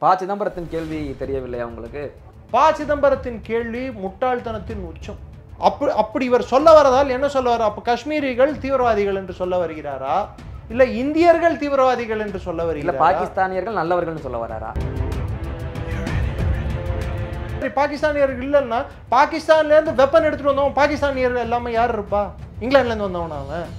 ப. சிதம்பரத்தின் கேள்வி தெரியவில்லையா உங்களுக்கு? ப. சிதம்பரத்தின் கேள்வி முட்டாள்தனத்தின் உச்சம். அப்படி இவர் சொல்ல வரதால் என்ன சொல்ல வர? அப்ப காஷ்மீரிகள் தீவிரவாதிகள் என்று சொல்ல வருகிறாரா, இல்ல இந்தியர்கள் தீவிரவாதிகள் என்று சொல்ல வருகிறாரா, பாகிஸ்தானியர்கள் நல்லவர்கள் சொல்ல வராரா? பாகிஸ்தானியர்கள் இல்லைன்னா பாகிஸ்தான்ல இருந்து வெப்பன் எடுத்துட்டு வந்தவன் பாகிஸ்தானியர்கள் எல்லாமே யார் இருப்பா? இங்கிலாந்துல இருந்து வந்தவன் அவன்.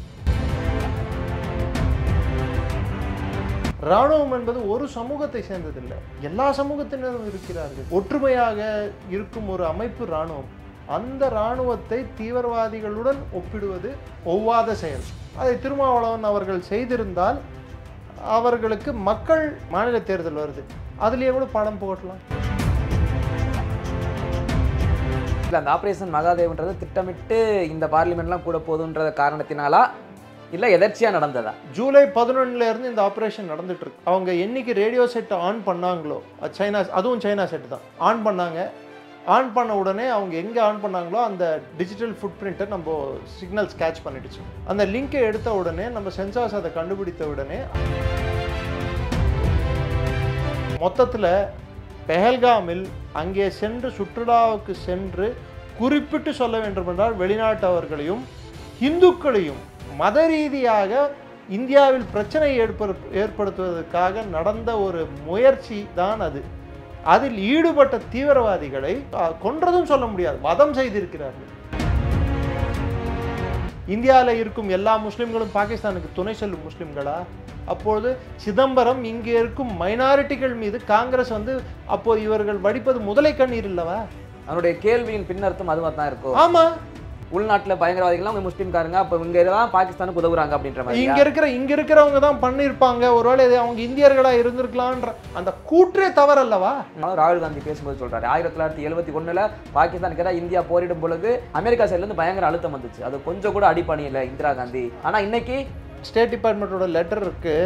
ராணுவம் என்பது ஒரு சமூகத்தை சேர்ந்ததில்லை, எல்லா சமூகத்தினரும் இருக்கிறார்கள். ஒற்றுமையாக இருக்கும் ஒரு அமைப்பு ராணுவம். அந்த ராணுவத்தை தீவிரவாதிகளுடன் ஒப்பிடுவது ஒவ்வாத செயல். அதை திருமாவளவன் அவர்கள் செய்திருந்தால் அவர்களுக்கு மக்கள் மாநில தேர்தல் வருது, அதுலேயே கூட படம் போடலாம். அந்த ஆபரேஷன் மகாதேவ்ன்றது திட்டமிட்டு இந்த பார்லிமெண்ட்லாம் கூட போகுதுன்ற காரணத்தினாலா இல்லை எதர்ச்சியாக நடந்ததா? ஜூலை 11 இருந்து இந்த ஆப்ரேஷன் நடந்துட்டு இருக்கு. அவங்க என்னைக்கு ரேடியோ செட் ஆன் பண்ணாங்களோ, சைனா, அதுவும் சைனா செட் தான் ஆன் பண்ணாங்க. ஆன் பண்ண உடனே அவங்க எங்கே ஆன் பண்ணாங்களோ அந்த டிஜிட்டல் ஃபுட் பிரிண்ட்டை நம்ம சிக்னல்ஸ் கேட்ச் பண்ணிடுச்சு. அந்த லிங்கை எடுத்த உடனே நம்ம சென்சார்ஸ் அதை கண்டுபிடித்த உடனே மொத்தத்தில் பெஹல்காமில் அங்கே சென்று சுற்றுலாவுக்கு சென்று குறிப்பிட்டு சொல்ல வேண்டும் என்றால் வெளிநாட்டவர்களையும் இந்துக்களையும் மத ரீதியாக இந்தியாவில் பிரச்சனை ஏற்படுத்துவதற்காக நடந்த ஒரு முயற்சி தான் அது. அதில் ஈடுபட்ட தீவிரவாதிகளை கொன்றதும் சொல்ல முடியாது, வதம் செய்திருக்கிறார்கள். இந்தியாவில் இருக்கும் எல்லா முஸ்லிம்களும் பாகிஸ்தானுக்கு துணை செல்லும் முஸ்லிம்களா? அப்பொழுது சிதம்பரம் இங்கே இருக்கும் மைனாரிட்டிகள் மீது காங்கிரஸ் அப்போது இவர்கள் வடிப்பது முதலை கண்ணீர் இல்லவா? அவருடைய கேள்வியின் பின்னர்த்தம் அதுவாக தான் இருக்கும். ஆமா, உள்நாட்டில் பயங்கரவாதிகள்லாம் அவங்க முஸ்லீம்காரங்க, அப்போ இங்கே தான் பாகிஸ்தானுக்கு உதவுறாங்க அப்படின்ற மாதிரி இங்க இருக்கிறவங்க தான் பண்ணியிருப்பாங்க. ஒருவேளை அவங்க இந்தியர்களா இருந்திருக்கலான்ற அந்த கூற்றே தவறல்லவா? ராகுல் காந்தி பேசும்போது சொல்றாரு 1971 பாகிஸ்தானுக்கு ஏதாவது இந்தியா போரிடும் பொழுது அமெரிக்கா சைட்ல இருந்து பயங்கர அழுத்தம் வந்துச்சு, அது கொஞ்சம் கூட அடிப்பணியில இந்திரா காந்தி. ஆனா இன்னைக்கு ஸ்டேட் டிபார்ட்மெண்ட்டோட லெட்டர் இருக்கு,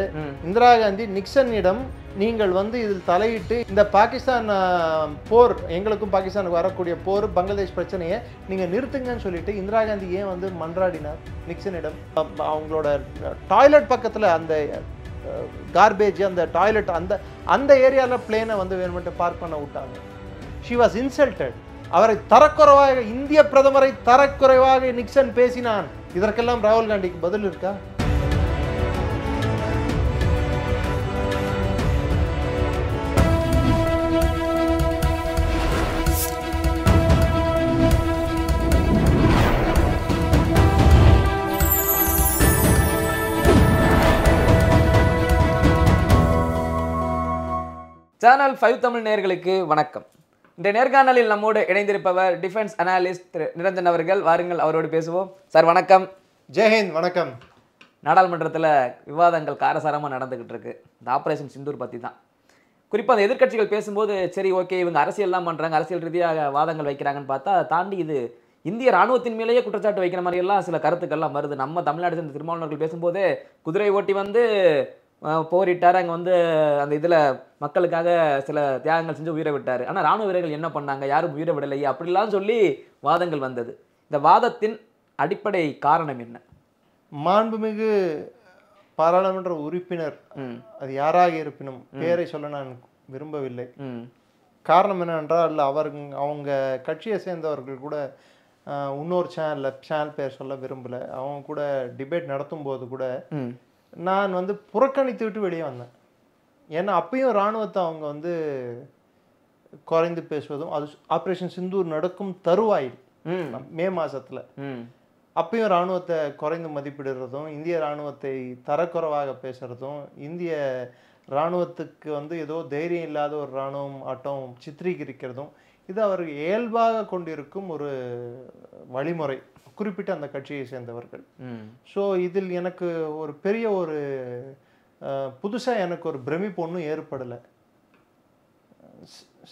இந்திரா காந்தி நிக்சனிடம் நீங்கள் இதில் தலையிட்டு இந்த பாகிஸ்தான் போர், எங்களுக்கும் பாகிஸ்தானுக்கு வரக்கூடிய போர், பங்களாதேஷ் பிரச்சனையை நீங்கள் நிறுத்துங்கன்னு சொல்லிட்டு இந்திரா காந்தி ஏன் மன்றாடினார் நிக்சனிடம்? அவங்களோட டாய்லெட் பக்கத்தில் அந்த கார்பேஜ், அந்த டாய்லெட், அந்த ஏரியாவில் பிளேனை வேணுமென்ட்டு பார்க் பண்ண விட்டாங்க. She was insulted. அவரை தரக்குறைவாக, இந்திய பிரதமரை தரக்குறைவாக நிக்சன் பேசினான். இதற்கெல்லாம் ராகுல் காந்திக்கு பதில் இருக்கா? சேனல் 5 தமிழ் நேயர்களுக்கு வணக்கம். இந்த நேர்காணலில் நம்மோடு இணைந்திருப்பவர் டிஃபென்ஸ் அனாலிஸ்ட் நிரஞ்சன் அவர்கள். வாருங்கள், அவரோடு பேசுவோம். சார் வணக்கம். ஜெயஹிந்த். வணக்கம். நாடாளுமன்றத்தில் விவாதங்கள் காரசாரமாக நடந்துகிட்டு இருக்கு. இந்த ஆபரேஷன் சிந்தூர் பற்றி தான். குறிப்பாக அந்த எதிர்க்கட்சிகள் பேசும்போது சரி ஓகே இவங்க அரசியல்லாம் பண்ணுறாங்க, அரசியல் ரீதியாக வாதங்கள் வைக்கிறாங்கன்னு பார்த்தா தாண்டி இது இந்திய ராணுவத்தின் மேலேயே குற்றச்சாட்டு வைக்கிற மாதிரியெல்லாம் சில கருத்துக்கள்லாம் வருது. நம்ம தமிழ்நாடு சேர்ந்த திருமாவளவர்கள் பேசும்போதே குதிரை ஓட்டி போரிட்டார், அங்கே அந்த இதில் மக்களுக்காக சில தியாகங்கள் செஞ்சு உயிரை விட்டார். ஆனால் ராணுவ வீரர்கள் என்ன பண்ணாங்க, யாரும் உயிரை விடலையே அப்படிலாம் சொல்லி வாதங்கள் வந்தது. இந்த வாதத்தின் அடிப்படை காரணம் என்ன? மாண்புமிகு பாராளுமன்ற உறுப்பினர், அது யாராக இருப்பினும் பேரை சொல்ல நான் விரும்பவில்லை. காரணம் என்னவென்றால் அவங்க கட்சியை சேர்ந்தவர்கள் கூட இன்னொரு சேனல் பேர் சொல்ல விரும்பலை. அவங்க கூட டிபேட் நடத்தும் போது கூட நான் புறக்கணித்து விட்டு வெளியே வந்தேன். ஏன்னா அப்பயும் இராணுவத்தை அவங்க குறைந்து பேசுவதும், அது ஆப்ரேஷன் சிந்தூர் நடக்கும் தருவாயில் மே மாசத்துல அப்பயும் இராணுவத்தை குறைந்து மதிப்பிடுறதும், இந்திய இராணுவத்தை தரக்குறைவாக பேசுறதும், இந்திய இராணுவத்துக்கு ஏதோ தைரியம் இல்லாத ஒரு இராணுவம் ஆட்டம் சித்திரீகரிக்கிறதும், இது அவர்கள் இயல்பாக கொண்டிருக்கும் ஒரு வழிமுறை, குறிப்பிட்ட அந்த கட்சியை சேர்ந்தவர்கள். ஸோ இதில் எனக்கு ஒரு பெரிய ஒரு புதுசாக எனக்கு ஒரு பிரமிப்பு ஒன்றும் ஏற்படலை.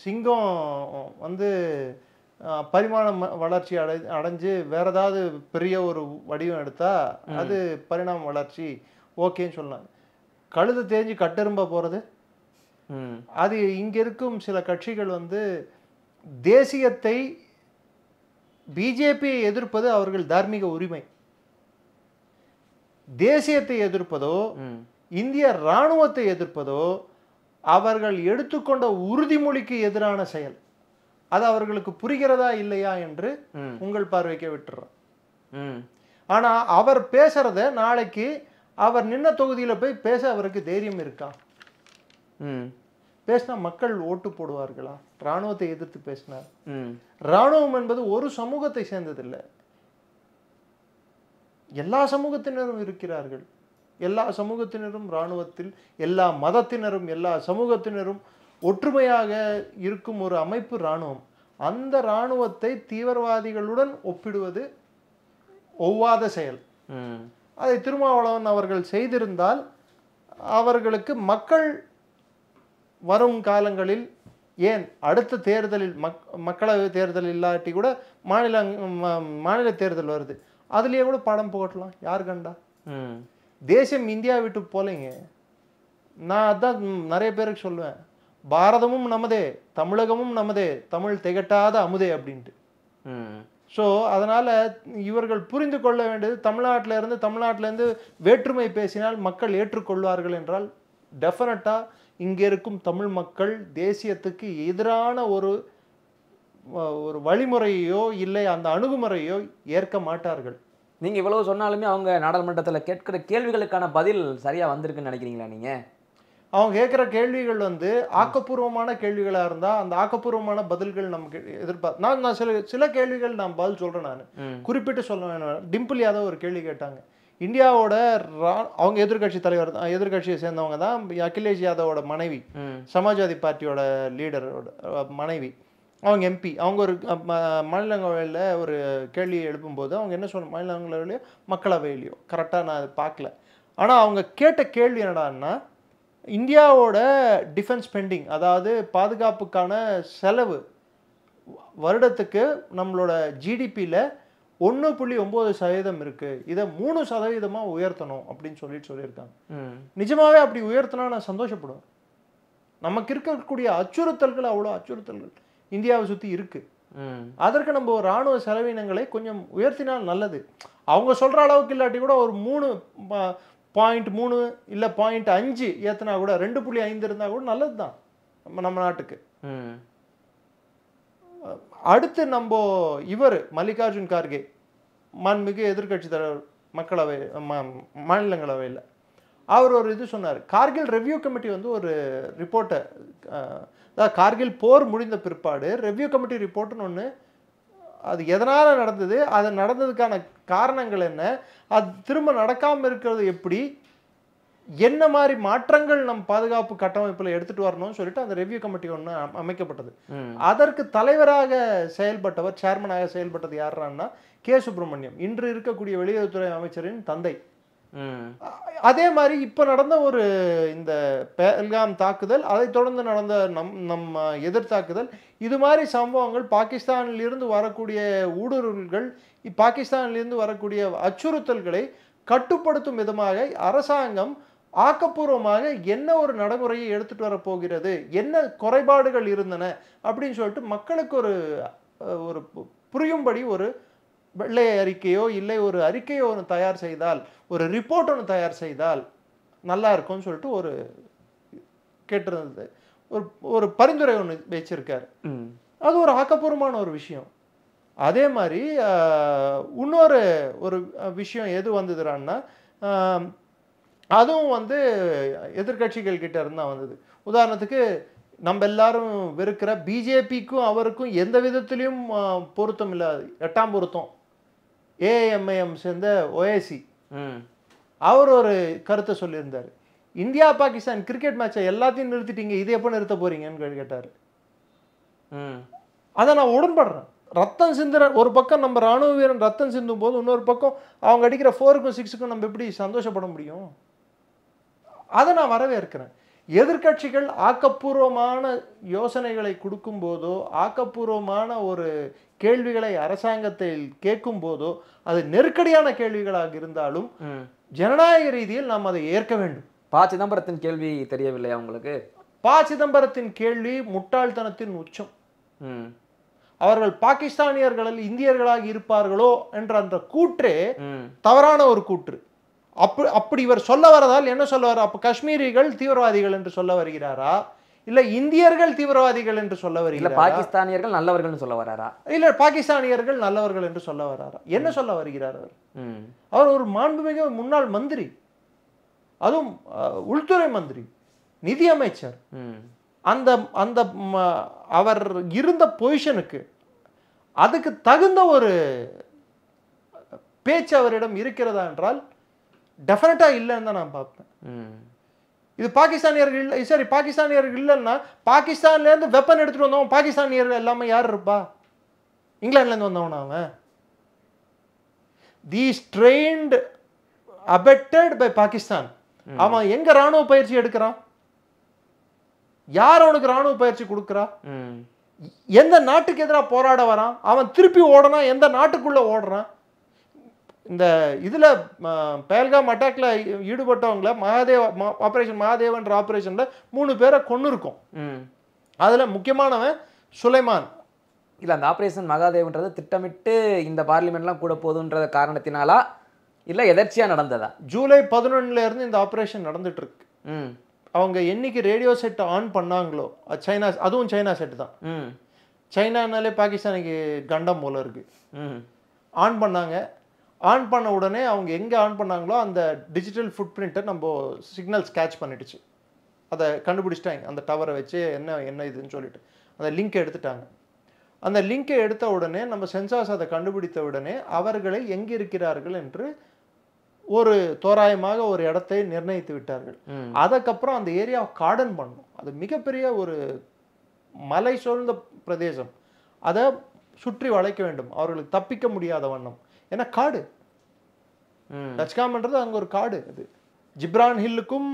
சிங்கம் பரிமாண வளர்ச்சி அடைஞ்சு வேற ஏதாவது பெரிய ஒரு வடிவம் எடுத்தா அது பரிணாம வளர்ச்சி ஓகேன்னு சொல்லலாம். கழுதை தேஞ்சு கட்டெரும்ப போறது, அது இங்க இருக்கும் சில கட்சிகள் தேசியத்தை, பிஜேபியை எதிர்ப்பது அவர்கள் தார்மீக உரிமை. தேசியத்தை எதிர்ப்பதோ இந்திய இராணுவத்தை எதிர்ப்பதோ அவர்கள் எடுத்துக்கொண்ட உறுதிமொழிக்கு எதிரான செயல். அது அவர்களுக்கு புரிகிறதா இல்லையா என்று உங்கள் பார்வைக்கு விட்டுறோம். ஆனா அவர் பேசுறத நாளைக்கு அவர் நின்ன தொகுதியில போய் பேச அவருக்கு தைரியம் இருக்கா? பேசினா மக்கள் ஓட்டு போடுவார்களா? ராணுவத்தை எதிர்த்து பேசினார். ராணுவம் என்பது ஒரு சமூகத்தை சேர்ந்ததில்லை, எல்லா சமூகத்தினரும் இருக்கிறார்கள். எல்லா சமூகத்தினரும் ராணுவத்தில், எல்லா மதத்தினரும், எல்லா சமூகத்தினரும் ஒற்றுமையாக இருக்கும் ஒரு அமைப்பு ராணுவம். அந்த ராணுவத்தை தீவிரவாதிகளுடன் ஒப்பிடுவது ஒவ்வாத செயல். அதை திருமாவளவன் அவர்கள் செய்திருந்தால் அவர்களுக்கு மக்கள் வரும் காலங்களில், ஏன் அடுத்த தேர்தலில், மக்களவை தேர்தல் இல்லாட்டி கூட மாநில தேர்தல் வருது, அதுலேயே கூட படம் போகலாம். யார் கண்டா? தேசம் இந்தியா விட்டு போலைங்க. நான் அதான் நிறைய பேருக்கு சொல்லுவேன், பாரதமும் நமதே, தமிழகமும் நமதே, தமிழ் திகட்டாத அமுதே அப்படின்ட்டு. ஸோ அதனால் இவர்கள் புரிந்து கொள்ள வேண்டியது, தமிழ்நாட்டிலேருந்து வேற்றுமை பேசினால் மக்கள் ஏற்றுக்கொள்வார்கள் என்றால் டெஃபினட்டாக இங்கே இருக்கும் தமிழ் மக்கள் தேசியத்துக்கு எதிரான ஒரு வழிமுறையோ இல்லை அந்த அணுகுமுறையோ ஏற்க மாட்டார்கள். நீங்கள் இவ்வளவு சொன்னாலுமே அவங்க நாடாளுமன்றத்தில் கேட்கிற கேள்விகளுக்கான பதில் சரியாக வந்திருக்குன்னு நினைக்கிறீங்களா? நீங்கள் அவங்க கேட்குற கேள்விகள் ஆக்கப்பூர்வமான கேள்விகளாக இருந்தால் அந்த ஆக்கப்பூர்வமான பதில்கள் நமக்கு நான் சில கேள்விகள் நான் பதில் சொல்கிறேன். நான் குறிப்பிட்டு சொல்ல வேணும். டிம்பிள் யாதவ் ஒரு கேள்வி கேட்டாங்க. இந்தியாவோட அவங்க எதிர்கட்சியை சேர்ந்தவங்க தான், அகிலேஷ் யாதவோட மனைவி, சமாஜ்வாதி பார்ட்டியோட லீடரோட மனைவி. அவங்க எம்பி. அவங்க ஒரு மாநிலங்களவையில் ஒரு கேள்வி எழுப்பும்போது அவங்க என்ன சொல்ல, மாநிலங்களவையிலையோ மக்களவையிலையோ கரெக்டாக நான் அதை பார்க்கல, ஆனால் அவங்க கேட்ட கேள்வி என்னடான்னா, இந்தியாவோட டிஃபென்ஸ் ஸ்பெண்டிங், அதாவது பாதுகாப்புக்கான செலவு வருடத்துக்கு நம்மளோட ஜிடிபியில் 1.9% இருக்குது, இதை 3% உயர்த்தணும் அப்படின்னு சொல்லியிருக்காங்க. நிஜமாவே அப்படி உயர்த்தினா நான் சந்தோஷப்படுவேன். நமக்கு இருக்கக்கூடிய அச்சுறுத்தல்கள், அவ்வளோ அச்சுறுத்தல்கள் இந்தியாவை சுற்றி இருக்கு. அதற்கு நம்ம இராணுவ செலவினங்களை கொஞ்சம் உயர்த்தினால் நல்லது. அவங்க சொல்கிற அளவுக்கு இல்லாட்டி கூட ஒரு 3.3 இல்லை 0.5 ஏற்றினா கூட, 2.5 இருந்தால் கூட நல்லது தான் நம்ம நாட்டுக்கு. அடுத்து நம்ம இவர் மல்லிகார்ஜுன் கார்கே, மாண்புமிகு எதிர்கட்சி தலைவர், மாநிலங்களவையில் அவர் ஒரு இது சொன்னார். கார்கில் ரெவ்யூ கமிட்டி ஒரு ரிப்போர்ட்டை, அதாவது கார்கில் போர் முடிந்த பிற்பாடு ரெவ்யூ கமிட்டி ரிப்போர்ட்டுன்னு ஒன்று, அது எதனால் நடந்தது, அது நடந்ததுக்கான காரணங்கள் என்ன, அது திரும்ப நடக்காமல் இருக்கிறது எப்படி, என்ன மாதிரி மாற்றங்கள் நம் பாதுகாப்பு கட்டமைப்பில் எடுத்துகிட்டு வரணும்னு சொல்லிட்டு அந்த ரெவ்யூ கமிட்டி ஒன்று அமைக்கப்பட்டது. அதற்கு தலைவராக செயல்பட்டவர், சேர்மனாக செயல்பட்டது யாருன்னா கே. சுப்பிரமணியம், இன்று இருக்கக்கூடிய வெளியுறவுத்துறை அமைச்சரின் தந்தை. அதே மாதிரி இப்போ நடந்த ஒரு இந்த பெஹல்காம் தாக்குதல், அதை தொடர்ந்து நடந்த நம்ம எதிர்த்தாக்குதல், இது மாதிரி சம்பவங்கள், பாகிஸ்தானிலிருந்து வரக்கூடிய ஊடுருவல்கள், பாகிஸ்தானிலிருந்து வரக்கூடிய அச்சுறுத்தல்களை கட்டுப்படுத்தும் விதமாக அரசாங்கம் ஆக்கப்பூர்வமாக என்ன ஒரு நடைமுறையை எடுத்துட்டு வர போகிறது, என்ன குறைபாடுகள் இருந்தன அப்படின்னு சொல்லிட்டு மக்களுக்கு ஒரு புரியும்படி ஒரு வெள்ளை அறிக்கையோ இல்லை ஒரு அறிக்கையோ ஒன்று தயார் செய்தால், ஒரு ரிப்போர்ட் ஒன்று தயார் செய்தால் நல்லா இருக்கும்னு சொல்லிட்டு ஒரு கேட்டிருந்தது. ஒரு பரிந்துரை ஒன்று வச்சிருக்காரு. அது ஒரு ஆக்கப்பூர்வமான ஒரு விஷயம். அதே மாதிரி இன்னொரு ஒரு விஷயம் எது வந்ததுன்னா, அதுவும் எதிர்கட்சிகள் கிட்ட இருந்தா வந்தது. உதாரணத்துக்கு நம்ம எல்லாரும் வெறுக்கிற பிஜேபிக்கும் அவருக்கும் எந்த விதத்திலையும் பொருத்தம் இல்லாது, 8ஆம் பொருத்தம் ஏஎம்ஐஎம் சேர்ந்த ஒஏசி, அவர் ஒரு கருத்தை சொல்லியிருந்தார். இந்தியா பாகிஸ்தான் கிரிக்கெட் மேட்சை எல்லாத்தையும் நிறுத்திட்டீங்க, இது எப்போ நிறுத்த போறீங்கன்னு கேட்டார். அதை நான் உடன்படுறேன். ரத்தம் சிந்துற ஒரு பக்கம் நம்ம ராணுவ வீரன் ரத்தம் சிந்தும் போது, இன்னொரு பக்கம் அவங்க அடிக்கிற 4க்கும் 6க்கும் நம்ம எப்படி சந்தோஷப்பட முடியும்? அதை நான் வரவேற்கிறேன். எதிர்கட்சிகள் ஆக்கப்பூர்வமான யோசனைகளை கொடுக்கும் போதோ, ஆக்கப்பூர்வமான ஒரு கேள்விகளை அரசாங்கத்தில் கேட்கும் போதோ, அது நெருக்கடியான கேள்விகளாக இருந்தாலும் ஜனநாயக ரீதியில் நாம் அதை ஏற்க வேண்டும். ப. சிதம்பரத்தின் கேள்வி தெரியவில்லையா உங்களுக்கு? ப. சிதம்பரத்தின் கேள்வி முட்டாள்தனத்தின் உச்சம். அவர்கள் பாகிஸ்தானியர்களில் இந்தியர்களாக இருப்பார்களோ என்ற அந்த கூற்றே தவறான ஒரு கூற்று. அப்படி இவர் சொல்ல வரதால் என்ன சொல்ல வர? அப்ப காஷ்மீரிகள் தீவிரவாதிகள் என்று சொல்ல வருகிறாரா, இல்ல இந்தியர்கள் தீவிரவாதிகள் என்று சொல்ல இல்ல வருகிறாரா, பாகிஸ்தானியர்கள் நல்லவர்கள்னு சொல்ல வராரா? இல்ல பாகிஸ்தானியர்கள் நல்லவர்கள் என்று சொல்ல வராரா? என்ன சொல்ல வருகிறார் அவர்? அவர் ஒரு மாண்புமிகு முன்னாள் மந்திரி, அதுவும் உள்துறை மந்திரி, நிதி அமைச்சர். அந்த அந்த அவர் இருந்த பொசிஷனுக்கு அதுக்கு தகுந்த ஒரு பேச்சு அவரிடம் இருக்கிறதா என்றால் டெஃபினட்டா இல்லைன்னு தான் நான் பார்ப்பேன். இது பாகிஸ்தானியர்கள் இல்லை, சரி பாகிஸ்தானியர்கள் இல்லைன்னா பாகிஸ்தான்ல இருந்து வெப்பன் எடுத்துட்டு வந்தவன் பாகிஸ்தானியர்கள் எல்லாமே யார் இருப்பா? இங்கிலாந்துல இருந்து வந்தவன் அவன். These trained abetted by Pakistan. அவன் எங்க ராணுவ பயிற்சி எடுக்கிறான்? யார் அவனுக்கு ராணுவ பயிற்சி கொடுக்குறா? எந்த நாட்டுக்கு எதிராக போராட வரான்? அவன் திருப்பி ஓடனா எந்த நாட்டுக்குள்ள ஓடுறான்? இந்த இதுல பேல்காம் அட்டாக்ல ஈடுபட்டவங்கள ஆபரேஷன் மகாதேவன்ற ஆபரேஷன்ல 3 பேரை கொன்னு இருக்கும். அதுல முக்கியமானவன் சுலைமான். இல்ல அந்த ஆபரேஷன் மகாதேவன்றது திட்டமிட்டு இந்த பார்லிமெண்ட்லாம் கூட போகுதுன்ற காரணத்தினாலா இல்ல எதர்ச்சியா நடந்ததா? ஜூலை 11 இருந்து இந்த ஆபரேஷன் நடந்துட்டு இருக்கு. அவங்க என்னைக்கு ரேடியோ செட் ஆன் பண்ணாங்களோ, சைனா, அதுவும் சைனா செட் தான். சைனானாலே பாகிஸ்தானுக்கு கண்டம் போல இருக்கு. ஆன் பண்ணாங்க. ஆன் பண்ண உடனே அவங்க எங்கே ஆன் பண்ணாங்களோ அந்த டிஜிட்டல் ஃபுட் பிரிண்ட்டை நம்ம சிக்னல்ஸ் கேட்ச் பண்ணிடுச்சு. அதை கண்டுபிடிச்சிட்டாங்க அந்த டவரை வச்சு என்ன இதுன்னு சொல்லிட்டு அந்த லிங்க் எடுத்துட்டாங்க. அந்த லிங்கை எடுத்த உடனே நம்ம சென்சார்ஸ் அதை கண்டுபிடித்த உடனே அவர்களை எங்கே இருக்கிறார்கள் என்று ஒரு தோராயமாக ஒரு இடத்தை நிர்ணயித்து விட்டார்கள். அதுக்கப்புறம் அந்த ஏரியாவை கார்டன் பண்ணணும். அது மிகப்பெரிய ஒரு மலை சூழ்ந்த பிரதேசம். அதை சுற்றி வளைக்க வேண்டும் அவர்களுக்கு தப்பிக்க முடியாத வண்ணம். ஏன்னா காடு, டச்காம்ன்றது அங்கே ஒரு காடு. அது ஜிப்ரான் ஹில்லுக்கும்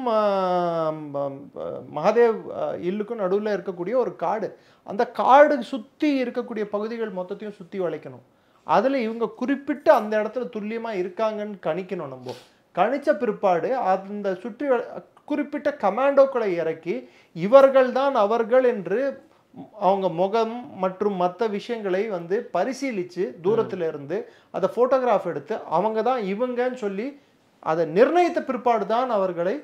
மகாதேவ் ஹில்லுக்கும் நடுவில் இருக்கக்கூடிய ஒரு காடு. அந்த காடு சுற்றி இருக்கக்கூடிய பகுதிகள் மொத்தத்தையும் சுற்றி வளைக்கணும். அதில் இவங்க குறிப்பிட்டு அந்த இடத்துல துல்லியமாக இருக்காங்கன்னு கணிக்கணும். நம்ம கணிச்ச பிற்பாடு அந்த சுற்றி குறிப்பிட்ட கமாண்டோக்களை இறக்கி இவர்கள் தான் அவர்கள் என்று அவங்க முகம் மற்றும் மற்ற விஷயங்களை வந்து பரிசீலித்து தூரத்தில் இருந்து அதை ஃபோட்டோகிராஃப் எடுத்து அவங்க தான் இவங்கன்னு சொல்லி அதை நிர்ணயித்த பிற்பாடு தான் அவர்களை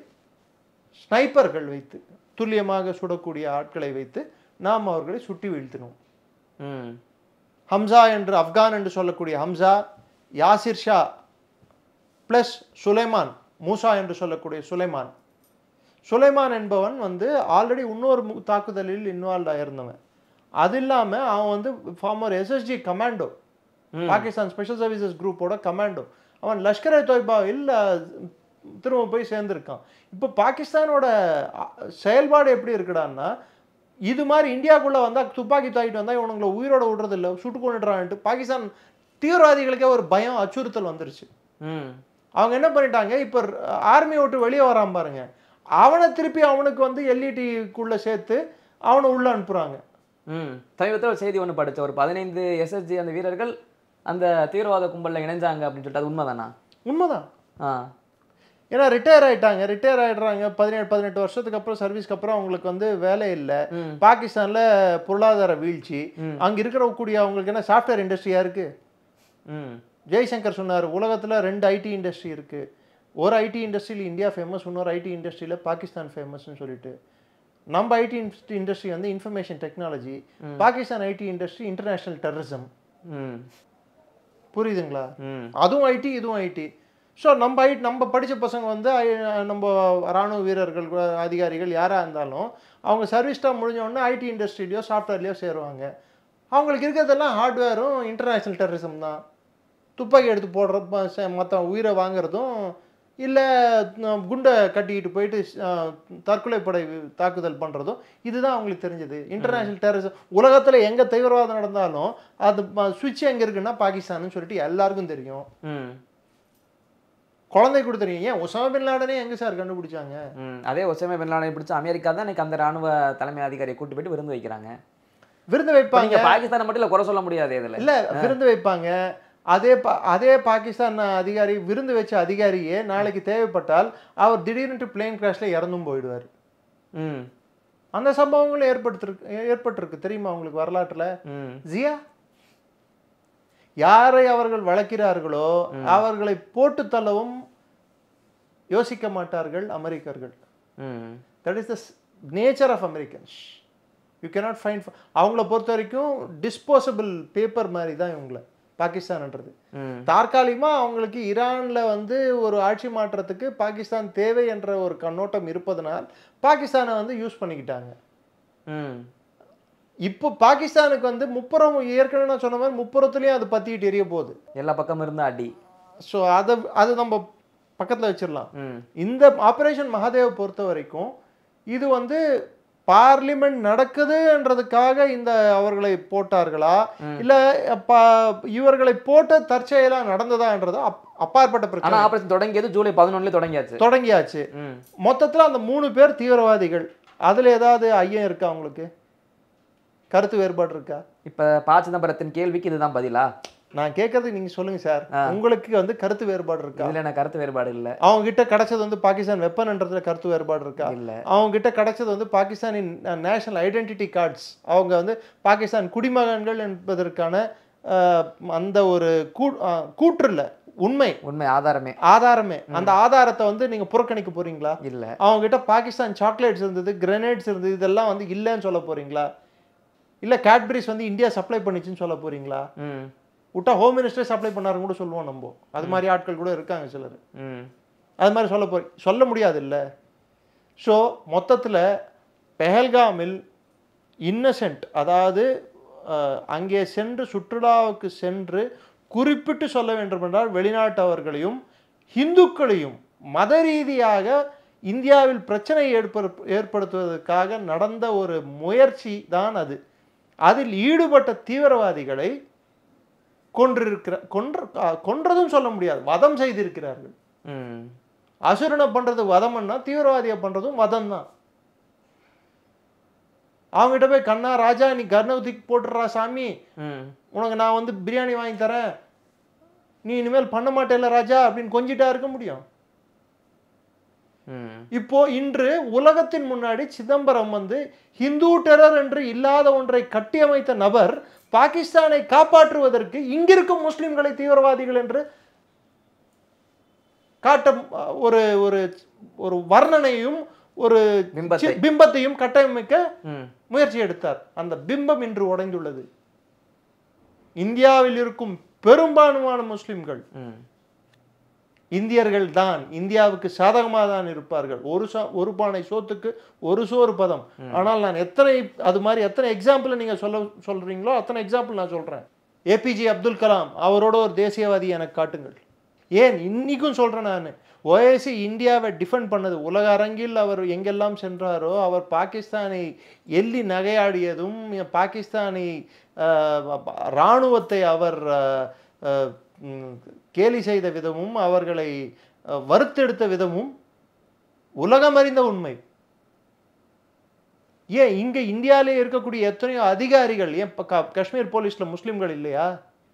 ஸ்னைப்பர்கள் வைத்து துல்லியமாக சுடக்கூடிய ஆட்களை வைத்து நாம் அவர்களை சுட்டி வீழ்த்தினோம். ஹம்சா என்று ஆப்கான் என்று சொல்லக்கூடிய ஹம்சா, யாசிர் ஷா பிளஸ் சுலைமான், மூசா என்று சொல்லக்கூடிய சுலைமான் என்பவன் வந்து ஆல்ரெடி இன்னொரு தாக்குதலில் இன்வால்வ் ஆயிருந்தவன். அது இல்லாமல் அவன் வந்து former SSG commando, Pakistan special services குரூப்போட கமாண்டோ. அவன் லஷ்கர் தொய்பாவில் திரும்ப போய் சேர்ந்துருக்கான். இப்போ பாகிஸ்தானோட செயல்பாடு எப்படி இருக்குடான்னா, இது மாதிரி இந்தியாவுக்குள்ளே வந்தால் துப்பாக்கி தாக்கிட்டு வந்தால் இவனுங்களை உயிரோட விடுறது இல்லை, சுட்டு கொண்டுறான்ட்டு பாகிஸ்தான் தீவிரவாதிகளுக்கே ஒரு பயம், அச்சுறுத்தல் வந்துருச்சு. அவங்க என்ன பண்ணிட்டாங்க, இப்போ ஆர்மியை விட்டு வெளியே வராம பாருங்க, அவனை திருப்பி அவனுக்கு வந்து எல்இடிக்குள்ளே சேர்த்து அவனை உள்ள அனுப்புகிறாங்க. சமீபத்தில் ஒரு செய்தி ஒன்று படித்த, ஒரு 15 எஸ்எஸ்ஜி அந்த வீரர்கள் அந்த தீவிரவாத கும்பலில் இணைஞ்சாங்க அப்படின்னு சொல்லிட்டு, அது உண்மைதானா? உண்மைதான். ஏன்னா ரிட்டையர் ஆயிடுறாங்க 17-18 வருஷத்துக்கு அப்புறம், சர்வீஸ்க்கு அப்புறம் அவங்களுக்கு வந்து வேலை இல்லை. பாகிஸ்தான்ல பொருளாதார வீழ்ச்சி, அங்க இருக்கக்கூடிய அவங்களுக்கு என்ன சாஃப்ட்வேர் இண்டஸ்ட்ரியா இருக்கு. ஜெய்சங்கர் சொன்னார், உலகத்துல 2 ஐடி இண்டஸ்ட்ரி இருக்கு. ஒரு ஐடி இண்டஸ்ட்ரியில் இந்தியா ஃபேமஸ், இன்னொரு ஐடி இண்டஸ்ட்ரியில் பாகிஸ்தான் ஃபேமஸ்ன்னு சொல்லிட்டு. நம்ம ஐடி இண்டஸ்ட்ரி வந்து information technology, Pakistan IT industry international terrorism. புரியுதுங்களா? அதுவும் ஐடி, இதுவும் ஐடி. ஸோ நம்ம படித்த பசங்க வந்து நம்ம இராணுவ வீரர்கள் அதிகாரிகள் யாராக இருந்தாலும் அவங்க சர்வீஸ் டைம் முடிஞ்சோடனே ஐடி இண்டஸ்ட்ரியிலையோ சாஃப்ட்வேர்லையோ சேருவாங்க. அவங்களுக்கு இருக்கிறதெல்லாம் ஹார்ட்வேரும் இன்டர்நேஷ்னல் டெரரிசம் தான். துப்பாக்கி எடுத்து போடுறது, மற்ற உயிரை வாங்குறதும் இல்லை, குண்டை கட்டிக்கிட்டு போயிட்டு தற்கொலை படை தாக்குதல் பண்ணுறதும் இதுதான் அவங்களுக்கு தெரிஞ்சது. இன்டர்நேஷ்னல் டெரரிசம் உலகத்தில் எங்கே தீவிரவாதம் நடந்தாலும் அது சுவிட்ச் எங்கே இருக்குன்னா பாகிஸ்தான்னு சொல்லிட்டு எல்லாருக்கும் தெரியும். குழந்தை கூட தெரியும். ஏன் ஒசாமா பின் லாடனே எங்க சார் கண்டுபிடிச்சாங்க? அதே ஒசாமா பின் லாடனை பிடிச்ச அமெரிக்கா தான் இன்னைக்கு அந்த ராணுவ தலைமை அதிகாரியை கூட்டு போயிட்டு விருந்து வைக்கிறாங்க. விருந்து வைப்பாங்க. பாகிஸ்தானை மட்டும் இல்லை குறை சொல்ல முடியாது. இதில் இல்லை, விருந்து வைப்பாங்க. அதே பாகிஸ்தான் அதிகாரி, விருந்து வச்ச அதிகாரியே நாளைக்கு தேவைப்பட்டால் அவர் திடீர்னு பிளேன் கிராஷ்ல இறந்தும் போயிடுவார். அந்த சம்பவங்களும் ஏற்பட்டிருக்கு தெரியுமா உங்களுக்கு வரலாற்றுல? ஜியா யாரை அவர்கள் வளர்க்கிறார்களோ அவர்களை போட்டு தள்ளவும் யோசிக்க மாட்டார்கள் அமெரிக்கர்கள். Hmm that is the nature of Americans. You cannot find. அவங்கள பொறுத்த வரைக்கும் டிஸ்போசபிள் பேப்பர் மாதிரி தான் இவங்கள பாகிஸ்தான்ன்றது. தற்காலிகமாக அவங்களுக்கு ஈரானில் வந்து ஒரு ஆட்சி மாற்றத்துக்கு பாகிஸ்தான் தேவை என்ற ஒரு கண்ணோட்டம் இருப்பதனால் பாகிஸ்தானை வந்து யூஸ் பண்ணிக்கிட்டாங்க. இப்போ பாகிஸ்தானுக்கு வந்து முப்புறம், ஏற்கனவே நான் சொன்ன மாதிரி முப்புறத்துலேயும் அது பற்றிக்கிட்டு எரிய போகுது. எல்லா பக்கமும் இருந்தா அடி. ஸோ அது நம்ம பக்கத்தில் வச்சிடலாம். இந்த ஆபரேஷன் மகாதேவ் பொறுத்த வரைக்கும் இது வந்து பார்லிமெண்ட் நடக்குதுன்றதுக்காக இந்த அவர்களை போட்டார்களா இல்ல இவர்களை போட்ட தற்செயலா நடந்ததான்றது அப்பாற்பட்ட பிரச்சனை. ஆபரேஷன் தொடங்கியது ஜூலை 11 தொடங்கியாச்சு. மொத்தத்துல அந்த 3 பேர் தீவிரவாதிகள். அதுல ஏதாவது ஐயம் இருக்கா உங்களுக்கு? கருத்து வேறுபாடு இருக்கா? இப்ப ப. சிதம்பரத்தின் கேள்விக்கு இதுதான் பதிலா? நான் கேட்கறது நீங்க சொல்லுங்க சார். உங்களுக்கு வந்து கருத்து வேறுபாடு இருக்கா? இல்ல, எனக்கு கருத்து வேறுபாடு இல்ல. அவங்க கிட்ட கிடைச்சது வந்து பாகிஸ்தான் வெப்பன்ன்றதுல கருத்து வேறுபாடு இருக்கா? இல்ல. அவங்க கிட்ட கிடைச்சது வந்து பாகிஸ்தானின் நேஷனல் ஐடென்டிட்டி கார்ட்ஸ். அவங்க வந்து பாகிஸ்தான் குடிமகன்கள் என்பதற்கான அந்த ஒரு கூற்று இல்ல, உண்மை ஆதாரமே. அந்த ஆதாரத்தை வந்து நீங்க புறக்கணிக்க போறீங்களா? இல்ல. அவங்க கிட்ட பாகிஸ்தான் சாக்லேட்ஸ் இருந்தது, கிரனேட்ஸ் இருந்தது, இதெல்லாம் வந்து இல்லைன்னு சொல்ல போறீங்களா? இல்ல கேட்பரிஸ் வந்து இந்தியா சப்ளை பண்ணிச்சுன்னு சொல்ல போறீங்களா? விட்டா ஹோம் மினிஸ்டர் சப்ளை பண்ணாருன்னு கூட சொல்லுவோம் நம்ம. அது மாதிரி ஆட்கள் கூட இருக்காங்க சிலர். அது மாதிரி சொல்ல முடியாது இல்லை. ஸோ மொத்தத்தில் பெஹல்காமில் இன்னசென்ட், அதாவது அங்கே சென்று சுற்றுலாவுக்கு சென்று குறிப்பிட்டு சொல்ல வேண்டும் என்றால் வெளிநாட்டவர்களையும் இந்துக்களையும் மத ரீதியாக இந்தியாவில் பிரச்சனை ஏற்படுத்துவதற்காக நடந்த ஒரு முயற்சி தான் அது. அதில் ஈடுபட்ட தீவிரவாதிகளை கொன்றதும் சொல்ல முடியாது, வதம் செய்திருக்கிறார்கள். அசுரனை பண்றது வதம்னா தீவிரவாதியை பண்றதும் வதம் தான். அவங்ககிட்ட போய் கண்ணா ராஜா நீ கர்ணவதிக்கு போட்டுறா சாமி, உனக்கு நான் வந்து பிரியாணி வாங்கி தரேன், நீ இனிமேல் பண்ண மாட்டேல ராஜா அப்படின்னு கொஞ்சிட்டா இருக்க முடியும்? இப்போ இன்று உலகத்தின் முன்னாடி சிதம்பரம் வந்து ஹிந்து டெரர் என்று இல்லாத ஒன்றை கட்டியமைத்த நபர் பாகிஸ்தானை காப்பாற்றுவதற்கு இங்கிருக்கும் முஸ்லிம்களை தீவிரவாதிகள் என்று காட்ட ஒரு ஒரு ஒரு வர்ணனையும் ஒரு பிம்பத்தையும் கட்டமைக்க முயற்சி எடுத்தார். அந்த பிம்பம் இன்று உடைந்துள்ளது. இந்தியாவில் இருக்கும் பெரும்பான்மையான முஸ்லிம்கள் இந்தியர்கள் தான், இந்தியாவுக்கு சாதகமாக தான் இருப்பார்கள். ஒரு பானை சோத்துக்கு ஒரு சோறு பதம். ஆனால் நான் எத்தனை எக்ஸாம்பிள் நீங்க சொல்றீங்களோ அத்தனை எக்ஸாம்பிள் நான் சொல்றேன். ஏபிஜே அப்துல் கலாம் அவரோட ஒரு தேசியவாதி எனக்கு காட்டுங்கள். ஏன் இன்னைக்கும் சொல்றேன் நான், ஓஐசி இந்தியாவை டிஃபெண்ட் பண்ணது. உலக அரங்கில் அவர் எங்கெல்லாம் சென்றாரோ அவர் பாகிஸ்தானை எள்ளி நகையாடியதும், பாகிஸ்தானை இராணுவத்தை அவர் கேலி செய்த விதமும், அவர்களை வறுத்தெடுத்த விதமும் உலகமறிந்த உண்மை. ஏன் இங்க இந்தியாவிலே இருக்கக்கூடிய எத்தனையோ அதிகாரிகள், ஏன் காஷ்மீர் போலீஸ்ல முஸ்லிம்கள் இல்லையா?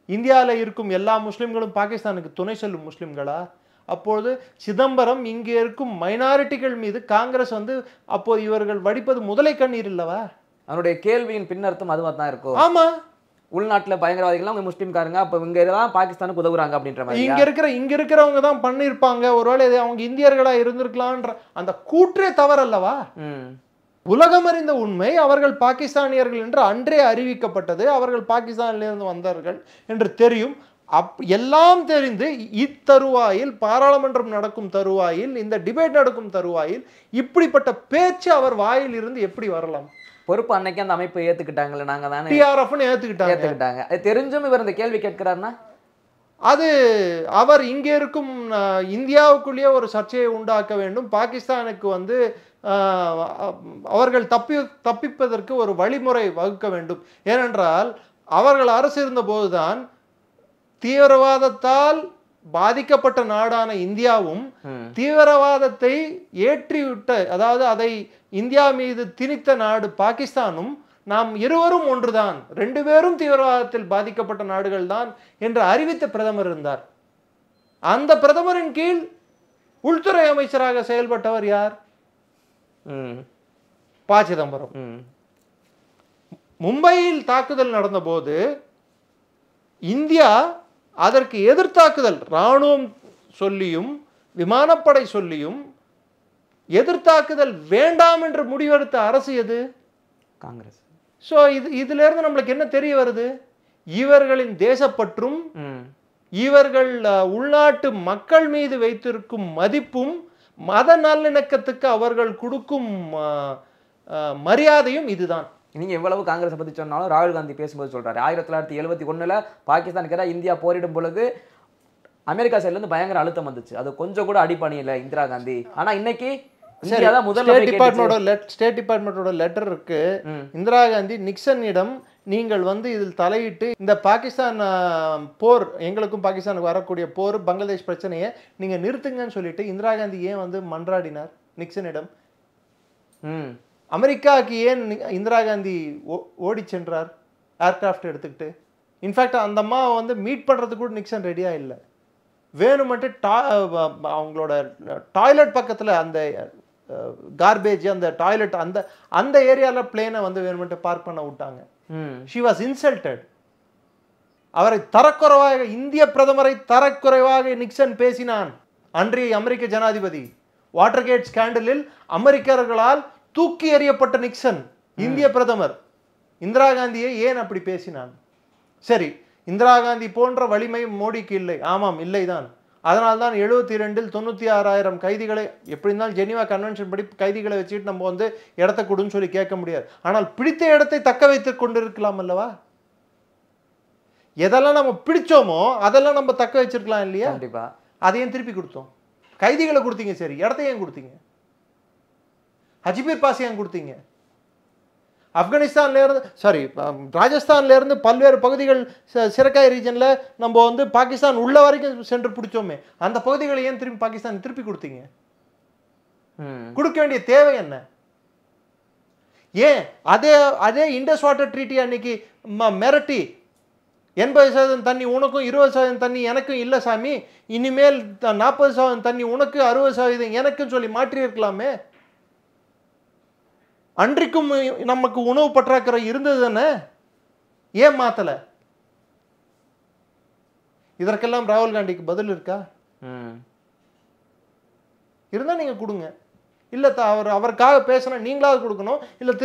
இந்தியாவில் இருக்கும் எல்லா முஸ்லிம்களும் பாகிஸ்தானுக்கு துணை செல்லும் முஸ்லிம்களா? அப்போது சிதம்பரம் இங்கே இருக்கும் மைனாரிட்டிகள் மீது காங்கிரஸ் வந்து அப்போது இவர்கள் வடிப்பது முதலை கண்ணீர் இல்லவா? அவருடைய கேள்வியின் பின்னர்த்தம் அதுவா தான் இருக்கும். ஆமா, உள்நாட்டுல பயங்கரவாதிகள் அவங்க முஸ்லீம்காரங்க, அப்ப இங்க தான் பாகிஸ்தானுக்கு உதவுறாங்க அப்படின்ற மாதிரி இங்க இருக்கிறவங்க தான் பண்ணிருப்பாங்க. ஒருவேளை அவங்க இந்தியர்களா இருந்திருக்கலாம்ன்ற அந்த கூற்றே தவறல்லவா? உலகமறிந்த உண்மை, அவர்கள் பாகிஸ்தானியர்கள் என்று அன்றே அறிவிக்கப்பட்டது. அவர்கள் பாகிஸ்தானிலிருந்து வந்தார்கள் என்று தெரியும். எல்லாம் தெரிந்து இத்தருவாயில், பாராளுமன்றம் நடக்கும் தருவாயில், இந்த டிபேட் நடக்கும் தருவாயில் இப்படிப்பட்ட பேச்சு அவர் வாயில் இருந்து எப்படி வரலாம்? பொறுப்பு அன்னைக்கு அந்த அமைப்பு ஏத்துக்கிட்டாங்கல்ல, நாங்க தானே டிஆர்எஃப்னு ஏத்துக்கிட்டாங்க. அது தெரிஞ்சும் இவர் இந்த கேள்வி கேட்கிறாருன்னா அது அவர் இங்கே இருக்கும் இந்தியாவுக்குள்ளேயே ஒரு சர்ச்சையை உண்டாக்க வேண்டும். பாகிஸ்தானுக்கு வந்து அவர்கள் தப்பிப்பதற்கு ஒரு வழிமுறை வகுக்க வேண்டும். ஏனென்றால் அவர்கள் அரசு இருந்த போதுதான் தீவிரவாதத்தால் பாதிக்கப்பட்ட நாடான இந்தியாவும் தீவிரவாதத்தை ஏற்றிவிட்ட, அதாவது அதை இந்தியா மீது திணித்த நாடு பாகிஸ்தானும் நாம் இருவரும் ஒன்றுதான், 2 பேரும் தீவிரவாதத்தில் பாதிக்கப்பட்ட நாடுகள் தான் என்று அறிவித்த பிரதமர் இருந்தார். அந்த பிரதமரின் கீழ் உள்துறை அமைச்சராக செயல்பட்டவர் யார்? ப. சிதம்பரம். மும்பையில் தாக்குதல் நடந்த போது இந்தியா அதற்கு எதிர்த்தாக்குதல், இராணுவம் சொல்லியும் விமானப்படை சொல்லியும் எதிர்த்தாக்குதல் வேண்டாம் என்று முடிவெடுத்த அரசு எது? காங்கிரஸ். ஸோ இதுல இருந்து நம்மளுக்கு என்ன தெரிய வருது? இவர்களின் தேசப்பற்றும் இவர்கள் உள்நாட்டு மக்கள் மீது வைத்திருக்கும் மதிப்பும் மத நல்லிணக்கத்துக்கு அவர்கள் கொடுக்கும் மரியாதையும் இதுதான். நீங்க எவ்வளவு காங்கிரஸ் பத்தி சொன்னாலும் ராகுல் காந்தி பேசும்போது சொல்றாரு 1971 பாகிஸ்தானுக்கு எதிராக இந்தியா போரிடும் பொழுது அமெரிக்கா சைடுல இருந்து பயங்கர அழுத்தம் வந்துச்சு, அது கொஞ்சம் கூட அடிபணியல இந்திரா காந்தி. ஆனா இன்னைக்கு ஸ்டேட் டிபார்ட்மெண்டோட லெட்டர் இருக்கு. இந்திரா காந்தி நிக்சனிடம் நீங்கள் இதில் தலையிட்டு இந்த பாகிஸ்தான் போர், எங்களுக்கும் பாகிஸ்தானுக்கு வரக்கூடிய போர், பங்களாதேஷ் பிரச்சனையை நீங்க நிறுத்துங்கன்னு சொல்லிட்டு இந்திரா காந்தி ஏன் மன்றாடினார் நிக்சனிடம்? அமெரிக்காவுக்கு ஏன் இந்திரா காந்தி ஓடி சென்றார் ஏர்கிராஃப்ட் எடுத்துக்கிட்டு? இன்ஃபேக்ட் அந்த அம்மா மீட் பண்றதுக்கு கூட நிக்சன் ரெடியா இல்லை. வேணுமென்ட்டு அவங்களோட டாய்லெட் பக்கத்துல அந்த கார்பேஜ், அந்த டாய்லெட், அந்த ஏரியால பிளேனை வேணுமென்ட்டு பார்க் பண்ண விட்டாங்க. She was insulted. அவரை தரக்குறைவாக, இந்திய பிரதமரை தரக்குறைவாக நிக்சன் பேசினான். அன்றைய அமெரிக்க ஜனாதிபதி வாட்டர்கேட் ஸ்கேண்டலில் அமெரிக்கர்களால் தூக்கி எறியப்பட்ட நிக்சன் இந்திய பிரதமர் இந்திரா காந்தியை ஏன் அப்படி பேசினான்? சரி, இந்திரா காந்தி போன்ற வலிமை மோடிக்கு இல்லை. ஆமாம், இல்லைதான். அதனால்தான் 72 96,000 கைதிகளை, எப்படி இருந்தாலும் ஜெனீவா கன்வென்ஷன் படி கைதிகளை வச்சுட்டு நம்ம இடத்த கொடுன்னு சொல்லி கேட்க முடியாது. ஆனால் பிடித்த இடத்தை தக்க வைத்துக் கொண்டிருக்கலாம் அல்லவா? எதெல்லாம் நம்ம பிடிச்சோமோ அதெல்லாம் நம்ம தக்க வச்சிருக்கலாம் இல்லையா? கண்டிப்பா. அதையும் திருப்பி கொடுத்தோம். கைதிகளை கொடுத்தீங்க, சரி, இடத்த ஏன் கொடுத்தீங்க? ஹஜிபீர் பாஸ் ஏன் கொடுத்தீங்க? ஆப்கானிஸ்தான்ல இருந்து, சாரி, ராஜஸ்தான்ல இருந்து பல்வேறு பகுதிகள், சிரக்காய் ரீஜன்ல நம்ம பாகிஸ்தான் உள்ள வரைக்கும் சென்று பிடிச்சோமே, அந்த பகுதிகளை ஏன் திருப்பி பாகிஸ்தான் திருப்பி கொடுத்தீங்க? கொடுக்க வேண்டிய தேவை என்ன? ஏன் அதே இண்டஸ் வாட்டர் ட்ரீட்டி அன்னைக்கு மிரட்டி 80% தண்ணி உனக்கும் 20% தண்ணி எனக்கும் இல்லை சாமி, இனிமேல் 40% தண்ணி உனக்கு 60% எனக்கும் சொல்லி மாற்றி இருக்கலாமே. அன்றைக்கும் நமக்கு உணவு பற்றாக்குறை இருந்தது தானே, ஏன் மாத்தல? இதற்கெல்லாம் ராகுல் காந்திக்கு பதில் இருக்கா? இருந்தா நீங்க கொடுங்க. இல்ல அவருக்காக பேசினா நீங்களாவது கொடுக்கணும், இல்ல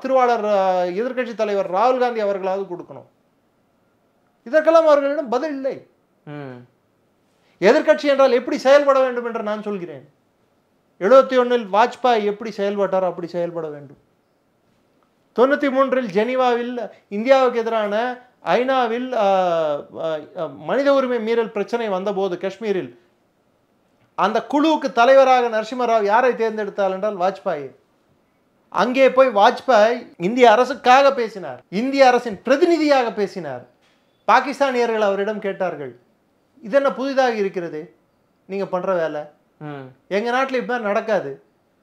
திருவாளர் எதிர்கட்சி தலைவர் ராகுல் காந்தி அவர்களாவது கொடுக்கணும். இதற்கெல்லாம் அவர்களிடம் பதில் இல்லை. எதிர்கட்சி என்றால் எப்படி செயல்பட வேண்டும் என்று நான் சொல்கிறேன். 71 வாஜ்பாய் எப்படி செயல்பட்டாரோ அப்படி செயல்பட வேண்டும். 93 ஜெனீவாவில் இந்தியாவுக்கு எதிரான ஐநாவில் மனித உரிமை மீறல் பிரச்சனை வந்தபோது காஷ்மீரில் அந்த குழுவுக்கு தலைவராக நரசிம்மராவ் யாரை தேர்ந்தெடுத்தார் என்றால் வாஜ்பாய். அங்கே போய் வாஜ்பாய் இந்திய அரசுக்காக பேசினார், இந்திய அரசின் பிரதிநிதியாக பேசினார். பாகிஸ்தானியர்கள் அவரிடம் கேட்டார்கள், இது என்ன புதிதாக இருக்கிறது நீங்க பண்ற வேலை? எங்க நாட்டில் இப்ப நடக்காது.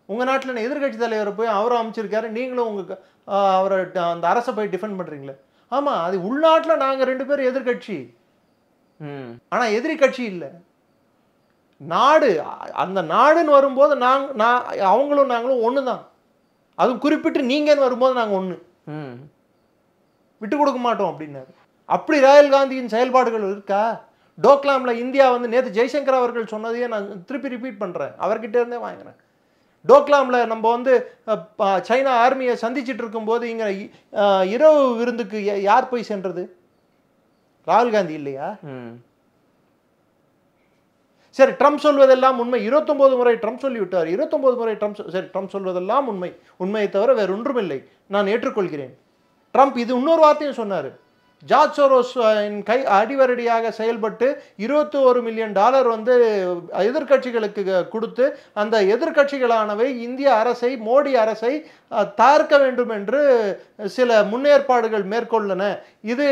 உங்க நாட்டில் எதிர்கட்சி தலைவரை போய் அவரும் அமைச்சிருக்காரு, நீங்களும் உங்க அவரை அந்த அரசை போய் டிஃபெண்ட் பண்றீங்களே. ஆமா, அது உள்நாட்டில் நாங்க 2 பேரும் எதிர்கட்சி, ஆனா எதிரி கட்சி இல்லை. நாடு, அந்த நாடுன்னு வரும்போது அவங்களும் நாங்களும் ஒண்ணுதான். அதுவும் குறிப்பிட்டு நீங்கன்னு வரும்போது நாங்க ஒண்ணு, விட்டு கொடுக்க மாட்டோம் அப்படின்னாரு. அப்படி ராகுல் காந்தியின் செயல்பாடுகள் இருக்கா? டோக்லாம்ல இந்தியா நேற்று ஜெய்சங்கர் அவர்கள் சொன்னதையே நான் திருப்பி ரிப்பீட் பண்றேன், அவர்கிட்ட இருந்தே வாங்கினேன். டோக்லாம்ல நம்ம சைனா ஆர்மியை சந்திச்சுட்டு இருக்கும் போது இங்க இரவு விருந்துக்கு யார் போய் சென்றது? ராகுல் காந்தி இல்லையா? சரி, ட்ரம்ப் சொல்வதெல்லாம் உண்மை. 29 முறை ட்ரம்ப் சொல்லிவிட்டார். 29 முறை ட்ரம்ப் சொல்வதெல்லாம் உண்மை. உண்மையை தவிர வேற ஒன்றுமில்லை, நான் ஏற்றுக்கொள்கிறேன். ட்ரம்ப் இது இன்னொரு வார்த்தையும் சொன்னார். ஜார்ஜ் சோரோஸ் கை அடிவரடியாக செயல்பட்டு $21 மில்லியன் எதிர்கட்சிகளுக்கு கொடுத்து அந்த எதிர்கட்சிகளானவை இந்திய அரசை, மோடி அரசை தார்க்க வேண்டும் என்று சில முன்னேற்பாடுகள் மேற்கொள்ளன. இது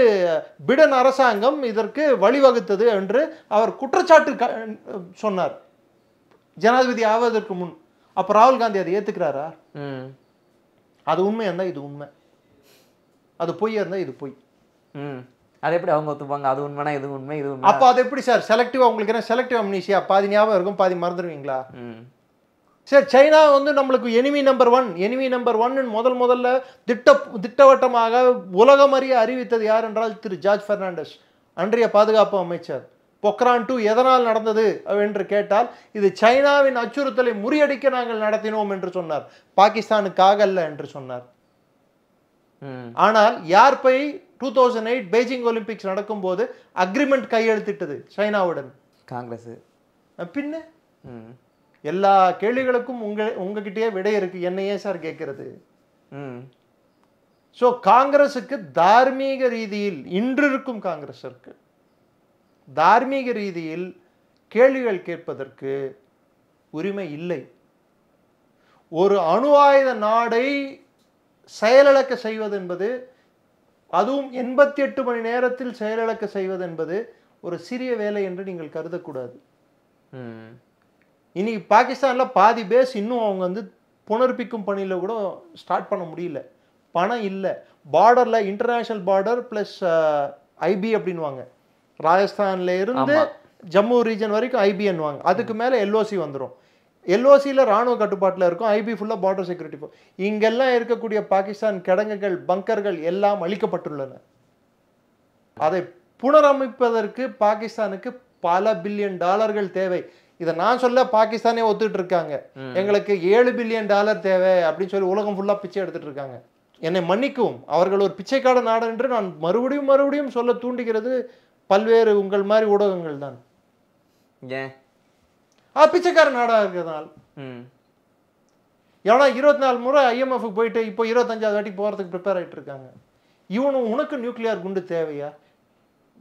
பிடன் அரசாங்கம் இதற்கு வழிவகுத்தது என்று அவர் குற்றச்சாட்டு சொன்னார் ஜனாதிபதி ஆவதற்கு முன். அப்ப ராகுல் காந்தி அதை ஏத்துக்கிறாரா? அது உண்மை இருந்தா இது உண்மை, அது பொய் இருந்தா இது பொய். அது எப்படி அவங்க ஒத்துப்பாங்க? அது உண்மைனா இது உண்மை, இது உண்மை. அப்ப அது எப்படி சார் செலக்டிவா? உங்களுக்கு என்ன செலக்டிவ் அம்னீசியா? பாதி ஞாபகம் இருக்கும், பாதி மறந்துடுவீங்களா? சரி, சைனா நம்மளுக்கு எனிமி நம்பர் 1 முதல்ல திட்டவட்டமாக உலகம் அறிய அறிவித்தது யார் என்றால் திரு ஜார்ஜ் பெர்னாண்டஸ், அன்றைய பாதுகாப்பு அமைச்சர். பொக்ரான் 2 எதனால் நடந்தது என்று கேட்டால் இது சைனாவின் அச்சுறுத்தலை முறியடிக்க நாங்கள் நடத்தினோம் என்று சொன்னார். பாகிஸ்தானுக்காக அல்ல என்று சொன்னார். ஆனால் யார் போய் 2008 பெய்ஜிங் ஒலிம்பிக்ஸ் நடக்கும்போது அக்ரிமெண்ட் கையெழுத்திட்டது சைனாவுடன்? காங்கிரஸ். பின்ன எல்லா கேள்விகளுக்கும் உங்ககிட்டயே விடை இருக்கு, என்னையே சார் கேட்கிறது. சோ காங்கிரசுக்கு தார்மீக ரீதியில், இன்று இருக்கும் காங்கிரஸிற்கு தார்மீக ரீதியில் கேள்விகள் கேட்பதற்கு உரிமை இல்லை. ஒரு அணு ஆயுத நாடை செயலிழக்க செய்வது என்பது, அதுவும் 88 மணி நேரத்தில் செயலிழக்க செய்வது என்பது ஒரு சிறிய வேலை என்று நீங்கள் கருதக்கூடாது. இன்னைக்கு பாகிஸ்தான்ல பாதி பேஸ் இன்னும் அவங்க வந்து புனர்ப்பிக்கும் பணியில கூட ஸ்டார்ட் பண்ண முடியல, பணம் இல்லை. பார்டர்ல இன்டர்நேஷனல் பார்டர் பிளஸ் ஐபி அப்படின்வாங்க, ராஜஸ்தான்ல இருந்து ஜம்மு ரீஜன் வரைக்கும் ஐபி என்னவாங்க, அதுக்கு மேல எல்ஓசி வந்துடும். எல்ஓசியில் ராணுவ கட்டுப்பாட்டில் இருக்கும், ஐபி ஃபுல்லாக பார்டர் செக்யூரிட்டி. இங்கெல்லாம் இருக்கக்கூடிய பாகிஸ்தான் கிடங்குகள், பங்கர்கள் எல்லாம் அழிக்கப்பட்டுள்ளன. அதை புனரமைப்பதற்கு பாகிஸ்தானுக்கு பல பில்லியன் டாலர்கள் தேவை. இதை நான் சொல்ல பாகிஸ்தானே ஒத்துட்டு இருக்காங்க. எங்களுக்கு $7 பில்லியன் தேவை அப்படின்னு சொல்லி உலகம் ஃபுல்லாக பிச்சை எடுத்துட்டு இருக்காங்க. என்னை மன்னிக்கவும், அவர்கள் ஒரு பிச்சைக்கார நாடு என்று நான் மறுபடியும் சொல்ல தூண்டுகிறது பல்வேறு உங்கள் மாதிரி ஊடகங்கள் தான். பிச்சைக்கார நாடா இருக்கிறதுனால. ஏன்னா 24 முறை IMF போயிட்டு இப்போ 25வது வாட்டி போறதுக்கு ப்ரிப்பேர் ஆகிட்டு இருக்காங்க. இவனும் உனக்கு நியூக்ளியர் குண்டு தேவையா?